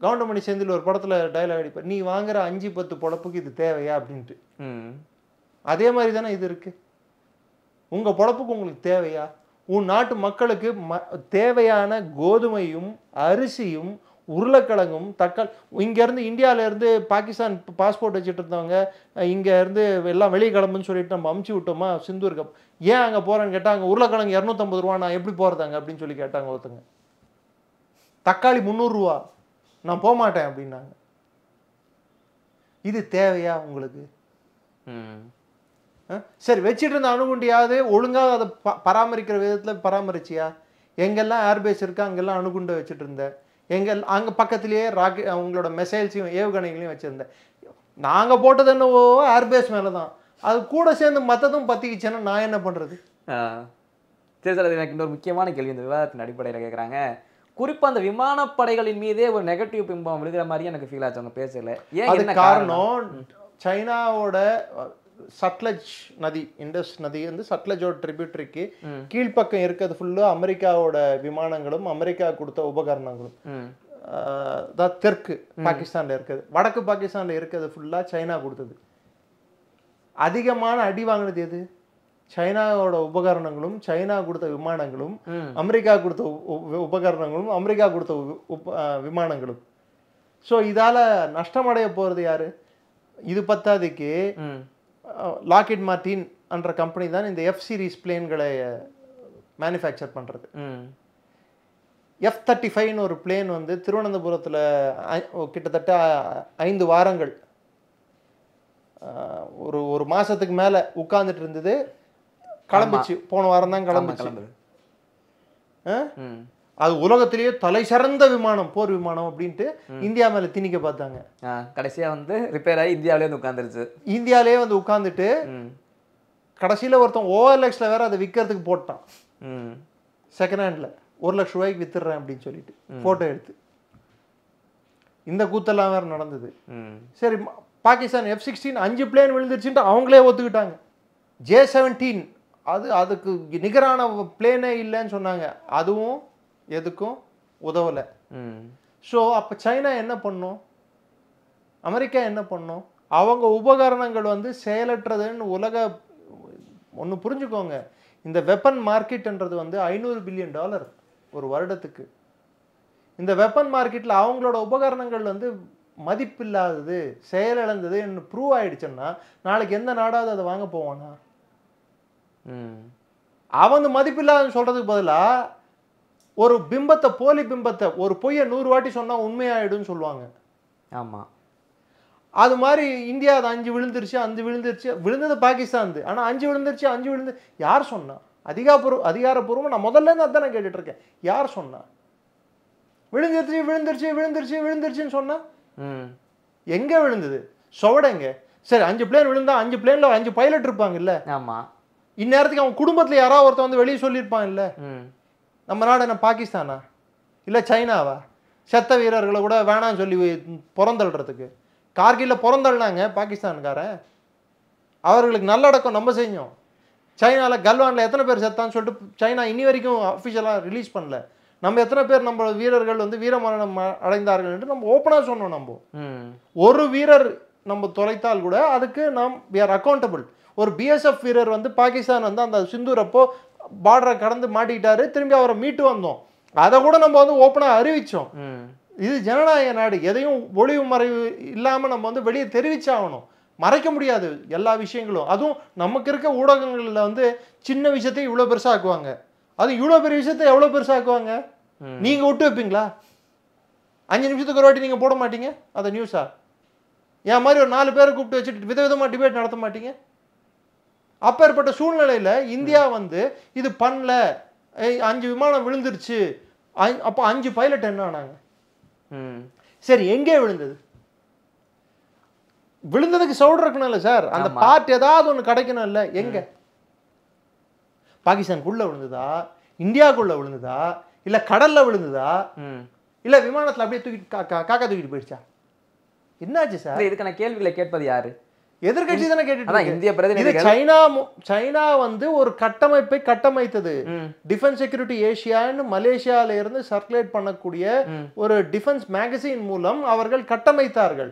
கவுண்டமணி செந்தில் ஒரு படத்துல டயலாக் அடிப்பார், நீ வாங்குற 5-10 பொழப்புக்கு இது தேவையா அப்படின்ட்டு. அதே மாதிரி தானே இது இருக்கு. உங்க பொழப்புக்கு உங்களுக்கு தேவையா? உன் நாட்டு மக்களுக்கு தேவையான கோதுமையும் அரிசியும் உருளைக்கிழங்கும் தக்காளி, இங்கேருந்து இந்தியாவிலேருந்து பாகிஸ்தான் பாஸ்போர்ட் வச்சுட்டு இருந்தவங்க இங்கேருந்து எல்லாம் வெளியே கிளம்புன்னு சொல்லிட்டு நம்ம அமுச்சு விட்டோமா சிந்தூருக்கு. ஏன் அங்கே போகிறேன்னு கேட்டால், அங்கே உருளைக்கிழங்கு 250 ரூபா, நான் எப்படி போகிறதாங்க அப்படின்னு சொல்லி கேட்டாங்க ஒருத்தங்க. தக்காளி 300 ரூபா, நான் போக மாட்டேன் அப்படின்னாங்க. இது தேவையா உங்களுக்கு? சரி, வச்சுட்டு இருந்த அணுகுண்டியாவது ஒழுங்காக அதை பராமரிக்கிற விதத்தில் பராமரிச்சியா? எங்கெல்லாம் ஏர்பேஸ் இருக்கா அங்கெல்லாம் அணுகுண்டை வச்சுட்டு இருந்தேன். அங்கே பக்கத்துலேயே ராக்கெட் உங்களோட மிசைல்ஸையும் ஏவுகணைகளையும் வச்சுருந்தேன். நாங்கள் போட்டது என்னவோ ஏர்பேஸ் மேலே தான், அது கூட சேர்ந்து மற்றதும் பற்றிக்கிச்சேன்னா நான் என்ன பண்ணுறது? சரி சார், எனக்கு இன்னொரு முக்கியமான கேள்வி இந்த விவாதத்தின் அடிப்படையில் கேட்குறாங்க. குறிப்பாக அந்த விமானப்படைகளின் மீதே ஒரு நெகட்டிவ் பிம்பம் விழுகிற மாதிரி எனக்கு ஃபீல் ஆச்சு அவங்க பேசல. ஏன்? அது காரணம் சைனாவோட சட்லஜ் நதி, இண்டஸ் நதி வந்து சட்லஜோட ட்ரிபியூட்டரிக்கு கீழ்ப்பக்கம் இருக்கிறது ஃபுல்லா அமெரிக்காவோட விமானங்களும் அமெரிக்கா கொடுத்த உபகரணங்களும். தெற்கு பாகிஸ்தான்ல இருக்குது, வடக்கு பாகிஸ்தான்ல இருக்கிறது ஃபுல்லா சைனா கொடுத்தது. அதிகமான அடி வாங்கினது எது? சைனாவோட உபகரணங்களும் சைனா கொடுத்த விமானங்களும் அமெரிக்கா கொடுத்த உபகரணங்களும் அமெரிக்கா கொடுத்த விமானங்களும். ஸோ இதால நஷ்டமடைய போறது யாரு? இது பத்தாதுக்கு லாக்ஹீட் மார்டின் என்ற கம்பெனி தான் இந்த F சீரிஸ் பிளேன்களை மேனுஃபேக்சர் பண்றது. F-35 ஒரு பிளேன் வந்து திருவனந்தபுரத்தில் கிட்டத்தட்ட 5 வாரங்கள் ஒரு மாசத்துக்கு மேல உட்கார்ந்துட்டு இருந்தது. கிளம்பிச்சு, போன வாரம் தான் கிளம்பிச்சு. அது உலகத்திலேயே தலை சிறந்த விமானம், போர் விமானம் அப்படின்ட்டு இந்தியா மேல திணிக்க பார்த்தாங்க. கடைசியா வந்து ரிப்பேர் ஆகி இந்தியாவிலே வந்து உட்கார்ந்துருச்சு. இந்தியாவிலே வந்து உட்கார்ந்துட்டு கடைசியில ஒருத்தன் OLXல வேற அதை விற்கிறதுக்கு போட்டான். செகண்ட் ஹேண்ட்ல 1 லட்சம் ரூபாய்க்கு வித்துடுறேன் அப்படின்னு சொல்லிட்டு போட்டோ எடுத்து. இந்த கூத்தெல்லாம் வேற நடந்தது. சரி, பாகிஸ்தான் F-16 5 பிளேன் விழுந்துருச்சுட்டு அவங்களே ஒத்துக்கிட்டாங்க. J-17 அதுக்கு நிகரான பிளேனே இல்லைன்னு சொன்னாங்க. அதுவும் எதுக்கும் உதவல. ஸோ அப்ப சைனா என்ன பண்ணும், அமெரிக்கா என்ன பண்ணும்? அவங்க உபகரணங்கள் வந்து செயலற்றதுன்னு உலக ஒன்று புரிஞ்சுக்கோங்க. இந்த வெப்பன் மார்க்கெட்ன்றது வந்து $500 பில்லியன் ஒரு வருடத்துக்கு. இந்த வெப்பன் மார்க்கெட்ல அவங்களோட உபகரணங்கள் வந்து மதிப்பில்லாதது, செயலிழந்தது என்று ப்ரூவ் ஆயிடுச்சுன்னா நாளைக்கு எந்த நாடாவது அதை வாங்க போவானா? அவன் மதிப்பில்லாதுன்னு சொல்றதுக்கு பதிலா ஒரு பிம்பத்தை, போலி பிம்பத்தை, ஒரு பொய்யை 100 வாட்டி சொன்னா உண்மையாயிடும்னு சொல்லுவாங்க. ஆமா, அது மாதிரி இந்தியா அது 5 விழுந்துருச்சு, 5 விழுந்துருச்சு, விழுந்தது பாகிஸ்தான். ஆனா 5 விழுந்துருச்சு, 5 விழுந்து யார் சொன்னா? அதிகாரப்பூர்வமா நான் முதல்ல இருந்து அதான் கேட்டுட்டு இருக்கேன். யார் சொன்னா விழுந்துருச்சு விழுந்துருச்சு விழுந்துருச்சு விழுந்துருச்சுன்னு சொன்னா? எங்க விழுந்தது? சுவடைங்க. சரி 5 பிளேன் விழுந்தா 5 பிளேன்ல 5 பைலட் இருப்பாங்க இல்ல? ஆமா. இந்நேரத்துக்கு அவன் குடும்பத்துல யாராவது ஒருத்தன் வந்து வெளியே சொல்லியிருப்பான் இல்ல? நம்ம நாடு என்ன பாகிஸ்தானா இல்ல சைனாவா? செத்த வீரர்களை கூட வேணாம்னு சொல்லி புறந்தள்ளுறதுக்கு. கார்கில்ல புறந்தள்ளாங்க பாகிஸ்தான்காரன். அவர்களுக்கு நல்லடக்கம் நம்ம செஞ்சோம். சைனால கல்வான்ல எத்தனை பேர் செத்தான்னு சொல்லிட்டு சைனா இனி வரைக்கும் அஃபிஷியலா ரிலீஸ் பண்ணல. நம்ம எத்தனை பேர் நம்ம வீரர்கள் வந்து வீரமரணம் அடைந்தார்கள் என்று நம்ம ஓப்பனா சொன்னோம். நம்ம ஒரு வீரர் நம்ம தொலைத்தால் கூட அதுக்கு நாம் we are accountable. ஒரு பிஎஸ்எஃப் வீரர் வந்து பாகிஸ்தான் வந்து அந்த சிந்தூர் அப்போ பார்டரை கடந்து மாட்டிக்கிட்டாரு, திரும்பி அவரை மீட்டு வந்தோம். அதை கூட நம்ம வந்து ஓப்பனா அறிவிச்சோம். இது ஜனநாயக நாடு, எதையும் ஒளிவு மறைவு இல்லாம நம்ம வந்து வெளியே தெரிவிச்சாகணும். மறைக்க முடியாது எல்லா விஷயங்களும். அதுவும் நமக்கு இருக்க ஊடகங்கள்ல வந்து சின்ன விஷயத்தை இவ்வளவு பெருசாக்குவாங்க. அது இவ்வளவு பெரிய விஷயத்தை எவ்வளவு பெருசாக்குவாங்க? நீங்க விட்டு வைப்பீங்களா? 5 நிமிஷத்துக்கு ஒரு வாட்டி நீங்க போட மாட்டீங்க அதை நியூஸா? என் மாதிரி ஒரு 4 பேரை கூப்பிட்டு வச்சுட்டு விதவிதமா டிபேட் நடத்த மாட்டீங்க? அப்பேற்பட்ட சூழ்நிலையில இந்தியா வந்து இது பண்ணல, 5 விமானம் விழுந்துருச்சு, அப்போ 5 பைலட் என்ன ஆனாங்க? சரி எங்கே விழுந்தது? விழுந்ததுக்கு சவுடு இருக்கணும் இல்ல சார்? அந்த பார்ட் ஏதாவது ஒன்று கிடைக்கணும் இல்ல? எங்க? பாகிஸ்தானுக்குள்ள விழுந்ததா, இந்தியாவுக்குள்ள விழுந்ததா, இல்ல கடல்ல விழுந்ததா, இல்ல விமானத்துல அப்படியே தூக்கிட்டு காக்கா தூக்கிட்டு போயிடுச்சா? என்னாச்சு சார்? இதுக்கான கேள்விகளை கேட்பது யாரு? எதிர்கட்சி தானே கேட்டுட்டு. இந்திய பிரதிநிதிகள். சைனா வந்து ஒரு கட்டமைப்பை கட்டமைத்தது. டிஃபென்ஸ் செக்யூரிட்டி ஏசியான்னு மலேசியால இருந்து சர்க்குலேட் பண்ணக்கூடிய ஒரு டிஃபென்ஸ் மேகசின் மூலம் அவர்கள் கட்டமைத்தார்கள்.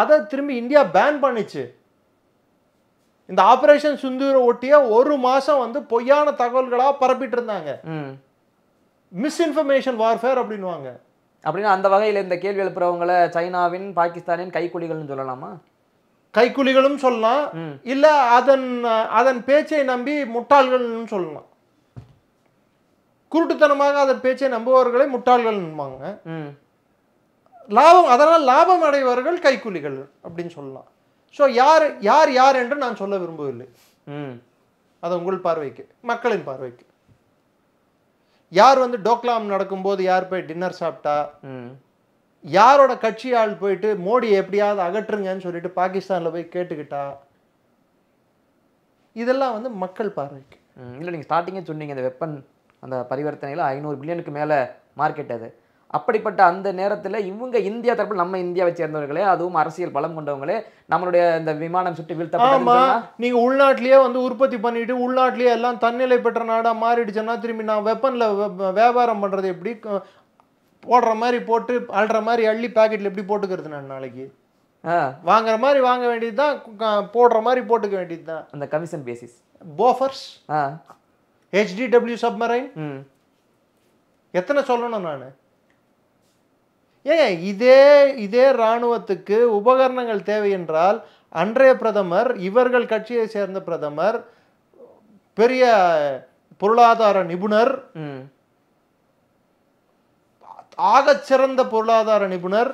அதை திரும்பி இந்தியா பேன் பண்ணிச்சு. இந்த ஆபரேஷன் சிந்தூரை ஒட்டிய ஒரு மாசம் வந்து பொய்யான தகவல்களா பரப்பிட்டு இருந்தாங்க. மிஸ்இன்ஃபர்மேஷன் வார்ஃபேர் அப்படின்வாங்க. அப்படின்னா அந்த வகையில் இந்த கேள்வி எழுப்புறவங்களை சைனாவின் பாகிஸ்தானின் கைக்கூலிகள்னு சொல்லலாமா? கைக்கூலிகளும் சொல்லலாம், இல்ல அதன் பேச்சை நம்பி முட்டாள்கள் சொல்லலாம். குருட்டுத்தனமாக அதன் பேச்சை நம்புவவர்களை முட்டாள்கள் என்பாங்க. லாபம், அதனால் லாபம் அடைவர்கள் கைக்கூலிகள் அப்படின்னு சொல்லலாம். ஸோ யார் யார் யார் என்று நான் சொல்ல விரும்பவில்லை. அது உங்கள் பார்வைக்கு, மக்களின் பார்வைக்கு. யார் வந்து டோக்லாம் நடக்கும்போது யார் போய் டின்னர் சாப்பிட்டா, யாரோட கட்சி ஆள் போயிட்டு மோடி எப்படியாவது அகற்றுங்கன்னு சொல்லிட்டு பாகிஸ்தான்ல போய் கேட்டுக்கிட்டா, இதெல்லாம் வந்து மக்கள் பார்வைக்கு. இல்லை, நீங்கள் ஸ்டார்டிங்கே சொன்னீங்க இந்த வெப்பன் அந்த பரிவர்த்தனையில் 500 பில்லியனுக்கு மேலே மார்க்கெட். அது அப்படிப்பட்ட அந்த நேரத்தில் இவங்க இந்தியா தரப்பில் நம்ம இந்தியாவை சேர்ந்தவர்களே, அதுவும் அரசியல் பலம் கொண்டவங்களே நம்மளுடைய இந்த விமானம் சுட்டு வீழ்த்தப்பட்ட, நீங்க உள்நாட்டிலேயே வந்து உற்பத்தி பண்ணிட்டு உள்நாட்டிலேயே எல்லாம் தன்னிலை பெற்ற நாடா மாறிடுச்சுன்னா திரும்பி நான் வெப்பன்ல வியாபாரம் பண்றது எப்படி? போடுற மாதிரி போட்டு அள்ளுற மாதிரி அள்ளி பாக்கெட்ல எப்படி போட்டுக்கிறது? நான் நாளைக்கு வாங்குற மாதிரி வாங்க வேண்டியதுதான், போடுற மாதிரி போட்டுக்க வேண்டியதுதான். அந்த commission basis. Bofors, HDW submarine, எத்தனை சொல்லணும் நான்? ஏன் இதே இராணுவத்துக்கு உபகரணங்கள் தேவை என்றால் அன்றைய பிரதமர், இவர்கள் கட்சியை சேர்ந்த பிரதமர், பெரிய பொருளாதார நிபுணர், ஆகச் சிறந்த பொருளாதார நிபுணர்,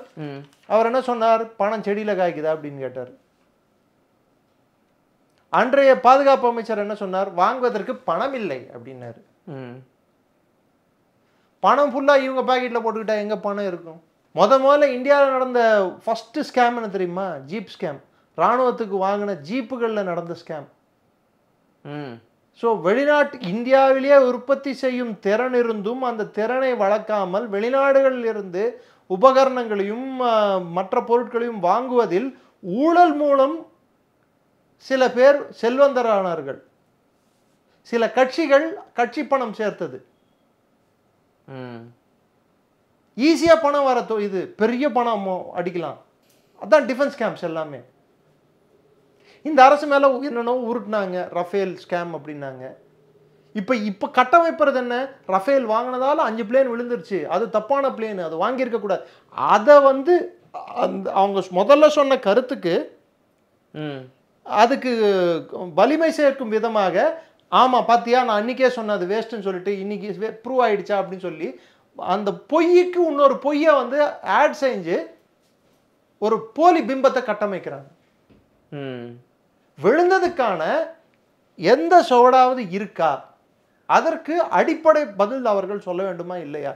அவர் என்ன சொன்னார்? பணம் செடியில காய்க்குதா அப்படின்னு கேட்டார். அன்றைய பாதுகாப்பு அமைச்சர் என்ன சொன்னார்? வாங்குவதற்கு பணம் இல்லை அப்படின்னாரு. பணம் ஃபுல்லா இவங்க பாக்கெட்ல போட்டுக்கிட்டா எங்க பணம் இருக்கும்? முதல்ல இந்தியாவில் நடந்த ஃபர்ஸ்ட் ஸ்கேம் என்ன தெரியுமா? Jeep scam. ராணுவத்துக்கு வாங்கின ஜீப்புகள்ல நடந்த ஸ்கேம். ஸோ இந்தியாவிலேயே உற்பத்தி செய்யும் திறன் இருந்தும் அந்த திறனை வளர்க்காமல் வெளிநாடுகளில் இருந்து உபகரணங்களையும் மற்ற பொருட்களையும் வாங்குவதில் ஊழல் மூலம் சில பேர் செல்வந்தரானார்கள். சில கட்சிகள் கட்சி பணம் சேர்த்தது. ஈஸியா பணம் வர இது பெரிய பணம் அடிக்கலாம். அதான் டிஃபென்ஸ் ஸ்கேம்ஸ் எல்லாமே. இந்த அரசு மேல என்னென்னோ உருட்டுனாங்க, ரஃபேல் ஸ்கேம் அப்படின்னாங்க. இப்ப கட்டமைப்பது என்ன? ரஃபேல் வாங்கினதால 5 பிளேன் விழுந்துருச்சு, அது தப்பான பிளேன், அது வாங்கியிருக்க கூடாது. அதை வந்து அவங்க முதல்ல சொன்ன கருத்துக்கு அதுக்கு வலிமை சேர்க்கும் விதமாக, ஆமா பாத்தியா நான் அன்னைக்கே சொன்னது வேஸ்ட்னு சொல்லிட்டு இன்னைக்கு ப்ரூவ் ஆயிடுச்சா அப்படின்னு சொல்லி அந்த பொய்க்கு இன்னொரு பொய்யை வந்து ஆட் செஞ்சு ஒரு போலி பிம்பத்தை கட்டமைக்கிறாங்க. விழுந்ததுக்கான எந்த சோடாவது இருக்கா? அதற்கு அடிப்படை பதில் அவர்கள் சொல்ல வேண்டுமா இல்லையா?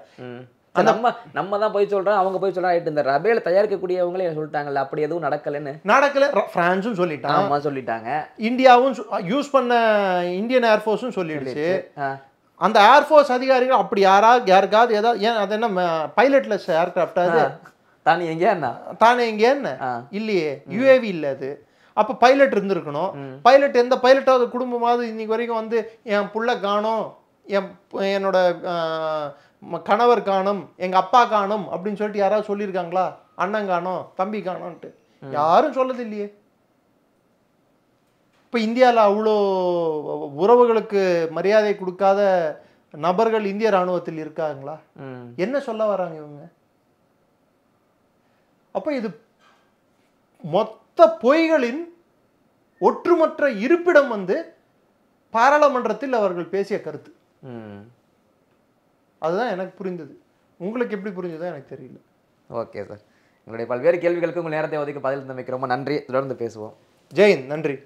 நம்ம தான் போய் சொல்றோம், அவங்க போய் சொல்றாங்க. இந்த ரபேல் தயாரிக்கக்கூடியவங்களே சொல்லிட்டாங்கல்ல, அப்படி எதுவும் நடக்கலன்னு. நடக்கல. பிரான்ஸும் சொல்லிட்டாங்க, ஆமா சொல்லிட்டாங்க. இந்தியாவும் யூஸ் பண்ண இந்தியன் ஏர்ஃபோர்ஸும் சொல்லிடுச்சு. அந்த ஏர்ஃபோர்ஸ் அதிகாரிகள் அப்படி யாருக்காவது ஏதாவது, ஏன் அது என்ன பைலட்லெஸ் ஏர்கிராஃப்ட், அது தானே எங்க என்ன தானே எங்க என்ன இல்லையே, யுஏவி இல்ல அது. அப்ப பைலட் இருந்திருக்கணும். பைலட் எந்த பைலட்டாவது குடும்பமாவது இன்னைக்கு வரைக்கும் வந்து என் புள்ள காணோம், என்னோட கணவர் காணும், எங்க அப்பா காணும் அப்படின்னு சொல்லிட்டு யாராவது சொல்லியிருக்காங்களா? அண்ணன் காணோம், தம்பி காணோன்ட்டு யாரும் சொல்லது இல்லையே. இப்ப இந்தியாவில் அவ்வளோ உறவுகளுக்கு மரியாதை கொடுக்காத நபர்கள் இந்திய ராணுவத்தில் இருக்காங்களா? என்ன சொல்ல வராங்க இவங்க? அப்ப இது மொத்த பொய்களின் ஒற்றுமற்ற இருப்பிடம் வந்து பாராளுமன்றத்தில் அவர்கள் பேசிய கருத்து. அதுதான் எனக்கு புரிந்தது. உங்களுக்கு எப்படி புரிஞ்சதோ எனக்கு தெரியல. ஓகே சார், உங்களுடைய பல்வேறு கேள்விகளுக்கு உங்கள் நேரத்தை ஒதுக்கி பதில் தந்தமைக்கு ரொம்ப நன்றி. தொடர்ந்து பேசுவோம். ஜெயின், நன்றி.